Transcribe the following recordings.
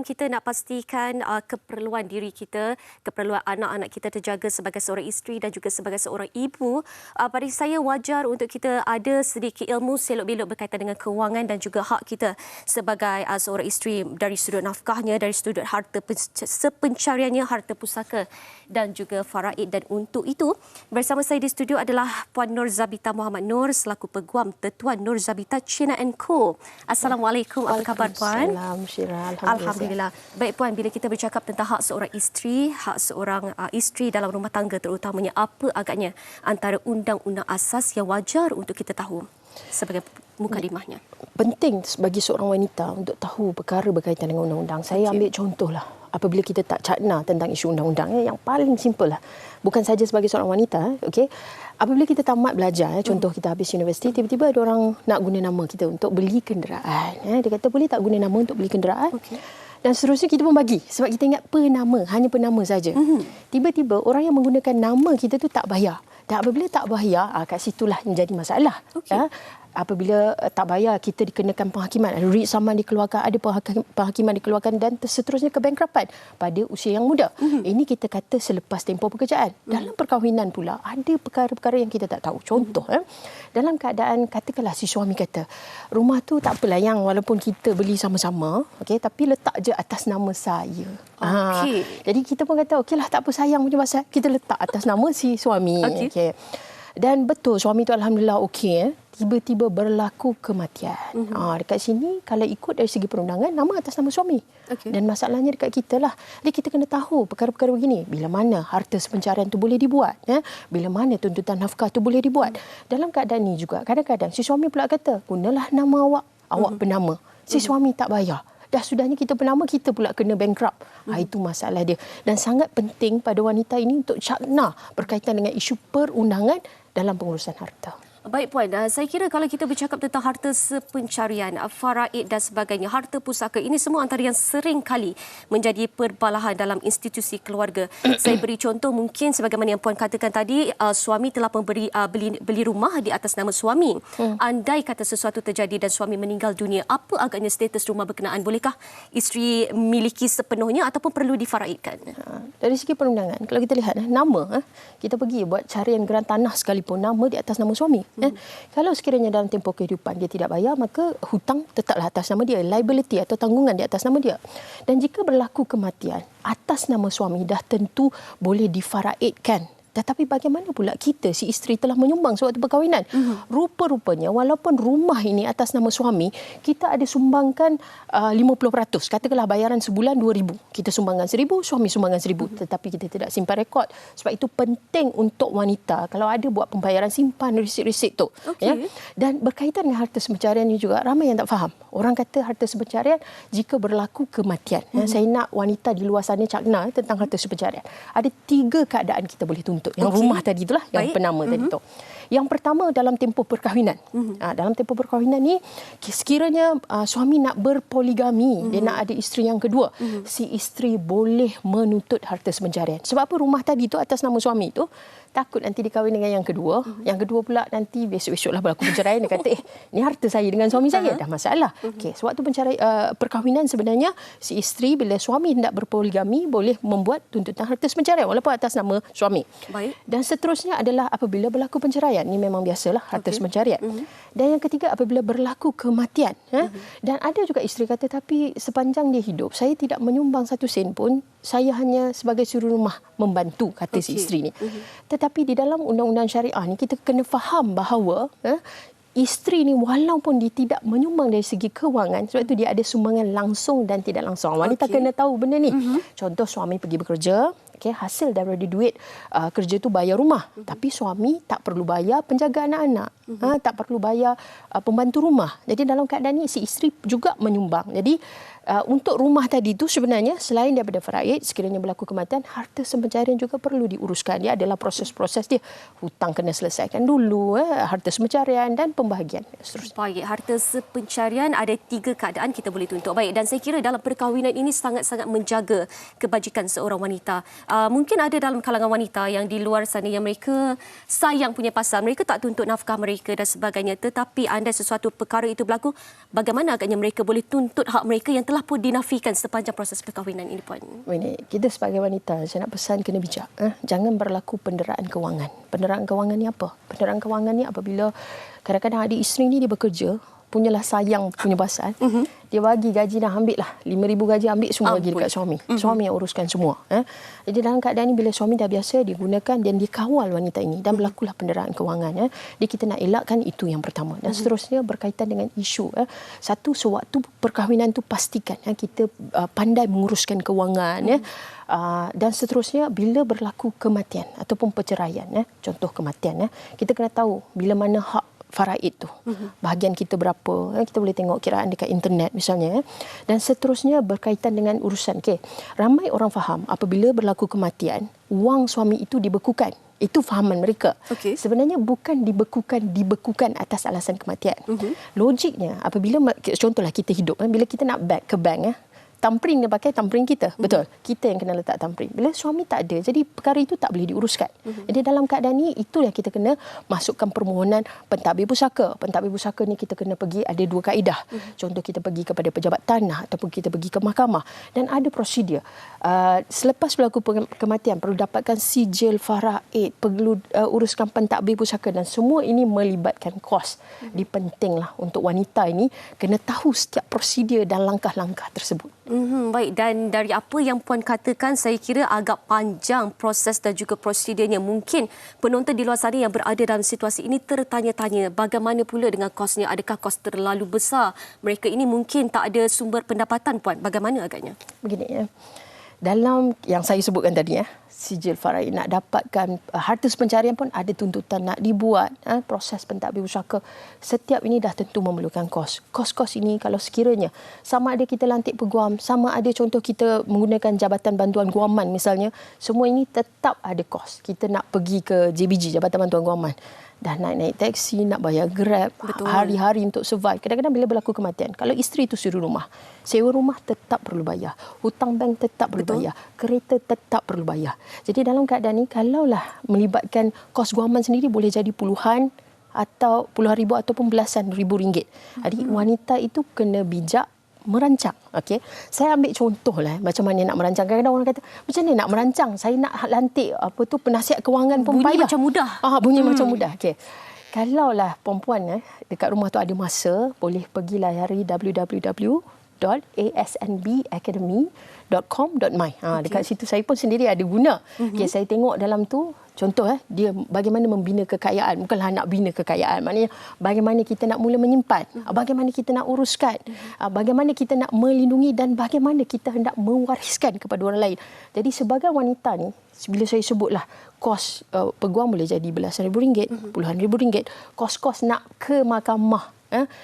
Kita nak pastikan keperluan diri kita, keperluan anak-anak kita terjaga sebagai seorang isteri dan juga sebagai seorang ibu. Pada saya wajar untuk kita ada sedikit ilmu selok-belok berkaitan dengan kewangan dan juga hak kita sebagai seorang isteri dari sudut nafkahnya, dari sudut harta sepencariannya, harta pusaka dan juga faraid. Dan untuk itu, bersama saya di studio adalah Puan Nur Zabita Muhammad Nur selaku Peguam Tetuan Nur Zabita China & Co. Assalamualaikum. Apa khabar Puan? Alhamdulillah. Baik Puan, bila kita bercakap tentang hak seorang isteri, hak seorang isteri dalam rumah tangga terutamanya, apa agaknya antara undang-undang asas yang wajar untuk kita tahu sebagai mukadimahnya? Penting bagi seorang wanita untuk tahu perkara berkaitan dengan undang-undang. Saya ambil contohlah apabila kita tak cakna tentang isu undang-undang yang paling simple lah. Bukan saja sebagai seorang wanita, okey. Apabila kita tamat belajar, contoh kita habis universiti, tiba-tiba ada orang nak guna nama kita untuk beli kenderaan. Dia kata boleh tak guna nama untuk beli kenderaan? Okay. Dan seterusnya kita pun bagi sebab kita ingat penama, hanya penama saja. Tiba-tiba orang yang menggunakan nama kita tu tak bayar. Dan apabila tak bayar, kat situlah menjadi masalah. Okay. Apabila tak bayar, kita dikenakan penghakiman. Writ saman dikeluarkan, ada penghakiman dikeluarkan dan seterusnya kebankrapan pada usia yang muda. Ini kita kata selepas tempoh pekerjaan. Dalam perkahwinan pula, ada perkara-perkara yang kita tak tahu. Contoh, dalam keadaan, katakanlah si suami kata, rumah tu tak apalah yang walaupun kita beli sama-sama, okay, tapi letak je atas nama saya. Okay. Jadi kita pun kata, okeylah tak apa sayang punya pasal, kita letak atas nama si suami. Okay. Dan betul suami tu alhamdulillah okey, tiba-tiba berlaku kematian. Dekat sini kalau ikut dari segi perundangan nama atas nama suami. Okay. Dan masalahnya dekat kita lah. Jadi kita kena tahu perkara-perkara begini. Bila mana harta sepencarian tu boleh dibuat, bila mana tuntutan nafkah tu boleh dibuat. Dalam keadaan ni juga kadang-kadang si suami pula kata, gunalah nama awak penama. Si suami tak bayar. Dah sudahnya kita bernama, kita pula kena bankrupt. Itu masalah dia. Dan sangat penting pada wanita ini untuk cakna berkaitan dengan isu perundangan dalam pengurusan harta. Baik Puan, saya kira kalau kita bercakap tentang harta sepencarian, faraid dan sebagainya, harta pusaka, ini semua antara yang sering kali menjadi perbalahan dalam institusi keluarga. Saya beri contoh mungkin sebagaimana yang Puan katakan tadi, suami telah beli rumah di atas nama suami. Andai kata sesuatu terjadi dan suami meninggal dunia, apa agaknya status rumah berkenaan? Bolehkah isteri miliki sepenuhnya ataupun perlu difaraidkan? Dari segi perundangan, kalau kita lihat nama, kita pergi buat carian geran tanah sekalipun, nama di atas nama suami. Kalau sekiranya dalam tempoh kehidupan dia tidak bayar, maka hutang tetaplah atas nama dia, liability atau tanggungan di atas nama dia. Dan jika berlaku kematian atas nama suami, dah tentu boleh difaraidkan. Tetapi bagaimana pula kita, si isteri telah menyumbang sewaktu perkahwinan? Rupa-rupanya walaupun rumah ini atas nama suami, kita ada sumbangkan 50%. Katakanlah bayaran sebulan 2,000. Kita sumbangkan 1,000, suami sumbangkan 1,000. Tetapi kita tidak simpan rekod. Sebab itu penting untuk wanita, kalau ada buat pembayaran, simpan resit-resit tu. Okay. Dan berkaitan dengan harta sepencarian ini juga, ramai yang tak faham. Orang kata harta sepencarian jika berlaku kematian. Saya nak wanita di luar sana cakna tentang harta sepencarian. Ada 3 keadaan kita boleh tuntut. Yang rumah tadi itulah, yang penama tadi tu. Yang pertama dalam tempoh perkahwinan. Dalam tempoh perkahwinan ni, sekiranya suami nak berpoligami, dia nak ada isteri yang kedua, si isteri boleh menuntut harta sepencarian. Sebab apa? Rumah tadi tu atas nama suami tu, takut nanti dikahwin dengan yang kedua. Yang kedua pula nanti besok-besoklah berlaku perceraian. Dia kata, ni harta saya dengan suami saya. Dah masalah. Okay, sewaktu perkahwinan sebenarnya, si isteri bila suami hendak berpoligami, boleh membuat tuntutan harta sepencarian walaupun atas nama suami. Baik. Dan seterusnya adalah apabila berlaku penceraian. Ini memang biasalah harta sepencarian. Dan yang ketiga apabila berlaku kematian. Dan ada juga isteri kata, tapi sepanjang dia hidup, saya tidak menyumbang 1 sen pun. Saya hanya sebagai suri rumah membantu, kata si isteri ni. Tetapi di dalam undang-undang syariah ni, kita kena faham bahawa isteri ni walaupun dia tidak menyumbang dari segi kewangan, sebab itu dia ada sumbangan langsung dan tidak langsung. Wanita kena tahu benda ni. Contoh suami pergi bekerja, hasil daripada duit kerja tu bayar rumah. Tapi suami tak perlu bayar penjaga anak-anak. Tak perlu bayar pembantu rumah. Jadi dalam keadaan ni si isteri juga menyumbang. Jadi untuk rumah tadi tu sebenarnya selain daripada faraid, sekiranya berlaku kematian, harta sepencarian juga perlu diuruskan. Dia adalah proses-proses dia. Hutang kena selesaikan dulu, harta sepencarian dan pembahagian. Baik, harta sepencarian ada 3 keadaan kita boleh tuntut. Baik, dan saya kira dalam perkahwinan ini sangat-sangat menjaga kebajikan seorang wanita. mungkin ada dalam kalangan wanita yang di luar sana yang mereka sayang punya pasal, mereka tak tuntut nafkah mereka dan sebagainya, tetapi andai sesuatu perkara itu berlaku, bagaimana agaknya mereka boleh tuntut hak mereka yang telah pun dinafikan sepanjang proses perkahwinan ini, Puan? Ini kita sebagai wanita, saya nak pesan kena bijak. Jangan berlaku penderaan kewangan. Penderaan kewangan ni apa? Penderaan kewangan ni apabila kadang-kadang adik isteri ni dia bekerja, punyalah sayang punya pasal. Dia bagi gaji dah, ambil lah. 5,000 gaji ambil semua bagi dekat suami. Suami yang uruskan semua. Jadi dalam keadaan ni bila suami dah biasa, dia gunakan dan dia kawal wanita ini dan berlakulah penderaan kewangan. Jadi kita nak elakkan itu yang pertama. Dan seterusnya berkaitan dengan isu. Satu, sewaktu perkahwinan tu pastikan kita pandai menguruskan kewangan. Dan seterusnya bila berlaku kematian ataupun perceraian, contoh kematian, kita kena tahu bila mana hak faraid tu. Bahagian kita berapa. Kita boleh tengok kiraan dekat internet misalnya. Dan seterusnya berkaitan dengan urusan. Ramai orang faham apabila berlaku kematian, wang suami itu dibekukan. Itu fahaman mereka. Sebenarnya bukan dibekukan atas alasan kematian. Logiknya apabila, contohlah kita hidup, bila kita nak ke bank, tampering dia pakai tampering kita. Betul. Kita yang kena letak tampering. Bila suami tak ada, jadi perkara itu tak boleh diuruskan. Jadi dalam keadaan ni, itulah kita kena masukkan permohonan pentadbir pusaka. Pentadbir pusaka ni kita kena pergi, ada 2 kaedah. Contoh kita pergi kepada pejabat tanah ataupun kita pergi ke mahkamah. Dan ada prosedur. Selepas berlaku kematian, perlu dapatkan sijil faraid, perlu uruskan pentadbir pusaka dan semua ini melibatkan kos. Jadi pentinglah untuk wanita ini kena tahu setiap prosedur dan langkah-langkah tersebut. Baik, dan dari apa yang Puan katakan, saya kira agak panjang proses dan juga prosedurnya. Mungkin penonton di luar sana yang berada dalam situasi ini tertanya-tanya bagaimana pula dengan kosnya. Adakah kos terlalu besar? Mereka ini mungkin tak ada sumber pendapatan, Puan. Bagaimana agaknya? Begini, dalam yang saya sebutkan tadi, sijil faraid, nak dapatkan harta pencarian pun ada tuntutan nak dibuat, proses pentadbir pusaka. Setiap ini dah tentu memerlukan kos. Kos-kos ini kalau sekiranya sama ada kita lantik peguam, sama ada contoh kita menggunakan Jabatan Bantuan Guaman misalnya, semua ini tetap ada kos. Kita nak pergi ke JBG, Jabatan Bantuan Guaman, dah naik taksi, nak bayar Grab, hari-hari untuk survive. Kadang-kadang bila berlaku kematian, kalau isteri itu suri rumah, sewa rumah tetap perlu bayar, hutang bank tetap perlu bayar, kereta tetap perlu bayar. Jadi dalam keadaan ni, kalaulah melibatkan kos guaman sendiri, boleh jadi puluhan atau puluhan ribu ataupun belasan ribu ringgit. Jadi wanita itu kena bijak merancang. Saya ambil contoh lah macam mana nak merancang. Kadang-kadang orang kata, macam mana nak merancang? Saya nak lantik penasihat kewangan pun bunyi payah. Macam mudah. Bunyi macam mudah. Kalaulah perempuan dekat rumah tu ada masa, boleh pergi layari www.asnbacademy.com.my. Dekat situ saya pun sendiri ada guna. Saya tengok dalam tu, contoh dia bagaimana membina kekayaan. Bukanlah nak bina kekayaan, maknanya bagaimana kita nak mula menyimpan, bagaimana kita nak uruskan, bagaimana kita nak melindungi dan bagaimana kita hendak mewariskan kepada orang lain. Jadi sebagai wanita ni, bila saya sebutlah kos peguam boleh jadi belasan ribu ringgit, puluhan ribu ringgit. Kos-kos nak ke mahkamah,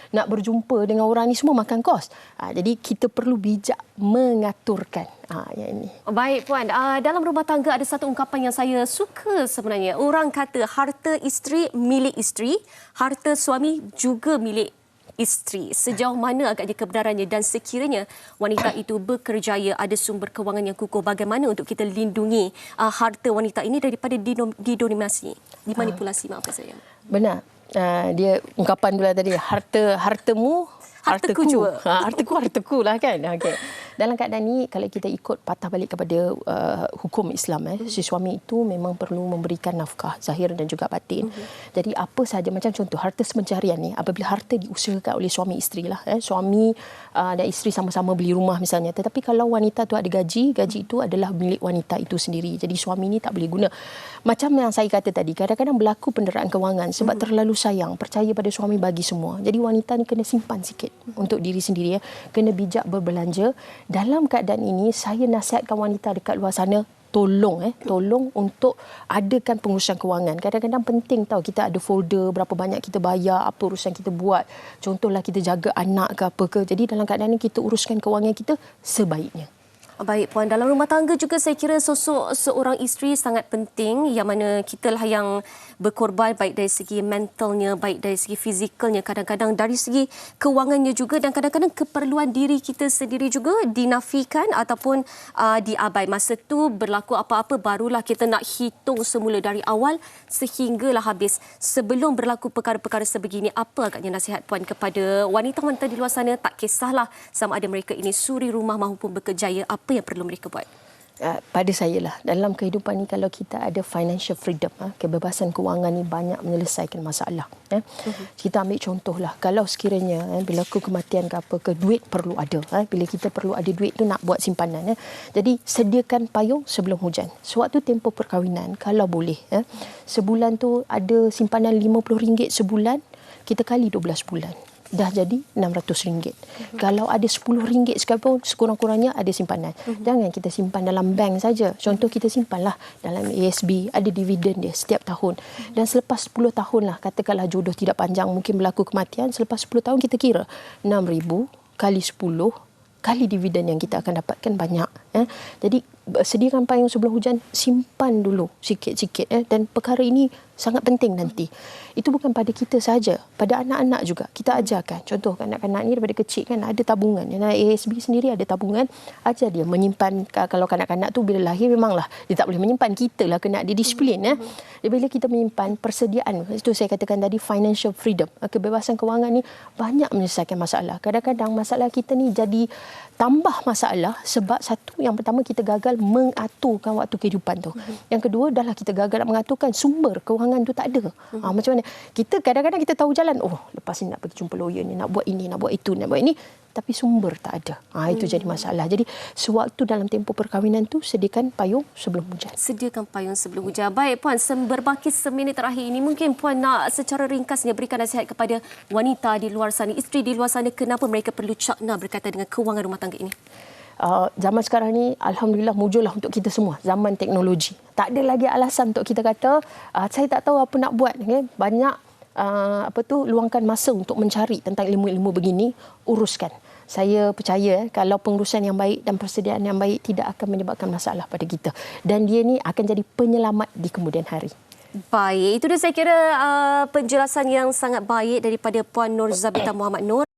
nak berjumpa dengan orang ni semua makan kos. Jadi kita perlu bijak mengaturkan yang ini. Baik, Puan. Dalam rumah tangga ada satu ungkapan yang saya suka sebenarnya. Orang kata harta isteri milik isteri, harta suami juga milik isteri. Sejauh mana agaknya kebenarannya dan sekiranya wanita itu berkerjaya, ada sumber kewangan yang kukuh, bagaimana untuk kita lindungi harta wanita ini daripada dimanipulasi, maafkan saya. Benar. Dia ungkapan dulu tadi, hartamu hartaku juga. Hartaku lah kan. Dalam keadaan ni, kalau kita ikut patah balik kepada hukum Islam, si suami itu memang perlu memberikan nafkah zahir dan juga batin. Jadi apa sahaja, macam contoh harta pencarian ni, apabila harta diusahakan oleh suami isteri lah, suami dan isteri sama-sama beli rumah misalnya, tetapi kalau wanita tu ada gaji itu adalah milik wanita itu sendiri. Jadi suami ni tak boleh guna. Macam yang saya kata tadi, kadang-kadang berlaku penderaan kewangan sebab terlalu sayang, percaya pada suami bagi semua. Jadi wanita ni kena simpan sikit untuk diri sendiri, kena bijak berbelanja. Dalam keadaan ini, saya nasihatkan wanita dekat luar sana, tolong untuk adakan pengurusan kewangan. Kadang-kadang penting tahu, kita ada folder berapa banyak kita bayar, apa urusan kita buat. Contohlah kita jaga anak ke apa ke. Jadi dalam keadaan ini kita uruskan kewangan kita sebaiknya. Baik Puan, dalam rumah tangga juga saya kira sosok seorang isteri sangat penting yang mana kitalah yang berkorban baik dari segi mentalnya, baik dari segi fizikalnya, kadang-kadang dari segi kewangannya juga dan kadang-kadang keperluan diri kita sendiri juga dinafikan ataupun diabai. Masa tu berlaku apa-apa barulah kita nak hitung semula dari awal sehinggalah habis. Sebelum berlaku perkara-perkara sebegini, apa agaknya nasihat Puan kepada wanita-wanita di luar sana, tak kisahlah sama ada mereka ini suri rumah maupun bekerjaya, apa yang perlu mereka buat? Pada saya lah, dalam kehidupan ni kalau kita ada financial freedom, kebebasan kewangan ni banyak menyelesaikan masalah. Kita ambil contoh lah, kalau sekiranya berlaku kematian ke apa ke, duit perlu ada. Bila kita perlu ada duit tu nak buat simpanan. Jadi sediakan payung sebelum hujan. Sewaktu tempoh perkahwinan, kalau boleh, sebulan tu ada simpanan RM50 sebulan, kita kali 12 bulan. Dah jadi RM600. Kalau ada RM10 sekalipun, sekurang-kurangnya ada simpanan. Jangan kita simpan dalam bank saja. Contoh kita simpanlah dalam ASB, ada dividen dia setiap tahun. Dan selepas 10 tahun lah, katakanlah jodoh tidak panjang, mungkin berlaku kematian, selepas 10 tahun kita kira RM6,000 kali 10 kali dividen yang kita akan dapatkan banyak. Jadi sediakan payung sebelum hujan, simpan dulu sikit-sikit. Dan perkara ini sangat penting nanti. Itu bukan pada kita saja, pada anak-anak juga. Kita ajarkan. Contoh kanak-kanak ni daripada kecil kan ada tabungan. ASB sendiri ada tabungan. Ajar dia menyimpan. Kalau kanak-kanak tu bila lahir memanglah dia tak boleh menyimpan. Kita lah kena didisiplin. Bila kita menyimpan persediaan, itu saya katakan tadi financial freedom. Kebebasan kewangan ni banyak menyelesaikan masalah. Kadang-kadang masalah kita ni jadi tambah masalah sebab satu, yang pertama kita gagal mengaturkan waktu kehidupan tu. Yang kedua, dah lah kita gagal nak mengaturkan sumber kewangan tu tak ada. Macam mana? Kita kadang-kadang kita tahu jalan, lepas ni nak pergi jumpa lawyer ni, nak buat ini, nak buat itu, nak buat ini, tapi sumber tak ada. Itu jadi masalah. Jadi sewaktu dalam tempoh perkahwinan tu sediakan payung sebelum hujan. Sediakan payung sebelum hujan. Baik Puan, berbaki seminit terakhir ini, mungkin Puan nak secara ringkasnya berikan nasihat kepada wanita di luar sana, isteri di luar sana, kenapa mereka perlu cakna berkaitan dengan kewangan rumah tangga ini? Zaman sekarang ni alhamdulillah mujurlah untuk kita semua, zaman teknologi. Tak ada lagi alasan untuk kita kata saya tak tahu apa nak buat. Banyak luangkan masa untuk mencari tentang ilmu-ilmu begini, uruskan. Saya percaya kalau pengurusan yang baik dan persediaan yang baik tidak akan menyebabkan masalah pada kita, dan dia ni akan jadi penyelamat di kemudian hari. Baik, itu dia saya kira penjelasan yang sangat baik daripada Puan Nur Zabita Muhammad Noor.